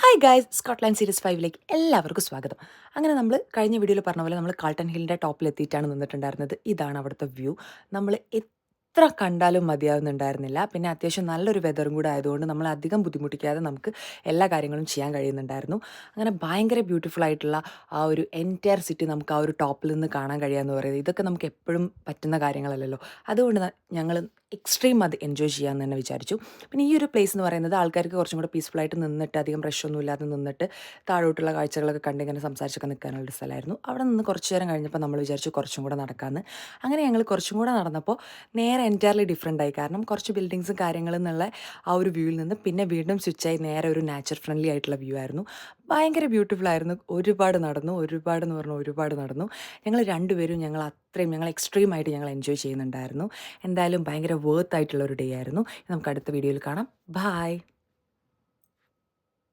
Hi guys, Scotland series 5ലേക്ക് എല്ലാവർക്കും സ്വാഗതം. അങ്ങനെ നമ്മൾ കഴിഞ്ഞ വീഡിയോയിൽ പറഞ്ഞ പോലെ നമ്മൾ കാൾട്ടൺ ഹില്ലിൻ്റെ ടോപ്പിലെത്തിയിട്ടാണ് നിന്നിട്ടുണ്ടായിരുന്നത്. ഇതാണ് അവിടുത്തെ വ്യൂ. നമ്മൾ എത്ര കണ്ടാലും മതിയാവുന്നുണ്ടായിരുന്നില്ല. പിന്നെ അത്യാവശ്യം നല്ലൊരു വെതറും കൂടെ ആയതുകൊണ്ട് നമ്മൾ അധികം ബുദ്ധിമുട്ടിക്കാതെ നമുക്ക് എല്ലാ കാര്യങ്ങളും ചെയ്യാൻ കഴിയുന്നുണ്ടായിരുന്നു. അങ്ങനെ ഭയങ്കര ബ്യൂട്ടിഫുൾ ആയിട്ടുള്ള ആ ഒരു എൻറ്റയർ സിറ്റി നമുക്ക് ആ ഒരു ടോപ്പിൽ നിന്ന് കാണാൻ കഴിയുകയെന്ന് പറയുന്നത് ഇതൊക്കെ നമുക്ക് എപ്പോഴും പറ്റുന്ന കാര്യങ്ങളല്ലല്ലോ. അതുകൊണ്ട് ഞങ്ങൾ എക്സ്ട്രീം അത് എൻജോയ് ചെയ്യാമെന്ന് തന്നെ വിചാരിച്ചു. പിന്നെ ഈ ഒരു പ്ലേസ് എന്ന് പറയുന്നത് ആൾക്കാർക്ക് കുറച്ചും കൂടെ പീസ്ഫുള്ളായിട്ട് നിന്നിട്ട് അധികം റഷൊന്നും ഇല്ലാതെ നിന്നിട്ട് താഴോട്ടുള്ള കാഴ്ചകളൊക്കെ കണ്ട് ഇങ്ങനെ സംസാരിച്ചൊക്കെ നിൽക്കാനുള്ളൊരു സ്ഥലമായിരുന്നു. അവിടെ നിന്ന് കുറച്ച് നേരം കഴിഞ്ഞപ്പോൾ നമ്മൾ വിചാരിച്ചു കുറച്ചും കൂടെ നടക്കാമെന്ന്. അങ്ങനെ ഞങ്ങൾ കുറച്ചും കൂടെ നടന്നപ്പോൾ നേരെ എൻറ്റയർലി ഡിഫറെൻ്റ് ആയി. കാരണം കുറച്ച് ബിൽഡിങ്സും കാര്യങ്ങളും എന്നുള്ള ആ ഒരു വ്യൂവിൽ നിന്ന് പിന്നെ വീണ്ടും സ്വിച്ചായി നേരെ ഒരു നാച്ചർ ഫ്രണ്ട്ലി ആയിട്ടുള്ള വ്യൂ ആയിരുന്നു. ഭയങ്കര ബ്യൂട്ടിഫുൾ ആയിരുന്നു. ഒരുപാട് നടന്നു, ഒരുപാടെന്ന് പറഞ്ഞാൽ ഒരുപാട് നടന്നു. ഞങ്ങൾ രണ്ടുപേരും ഞങ്ങൾ എക്സ്ട്രീം ആയിട്ട് ഞങ്ങൾ എൻജോയ് ചെയ്യുന്നുണ്ടായിരുന്നു. എന്തായാലും ഭയങ്കര വർത്ത് ആയിട്ടുള്ള ഒരു ഡേ ആയിരുന്നു. നമുക്ക് അടുത്ത വീഡിയോയിൽ കാണാം. ബായ്.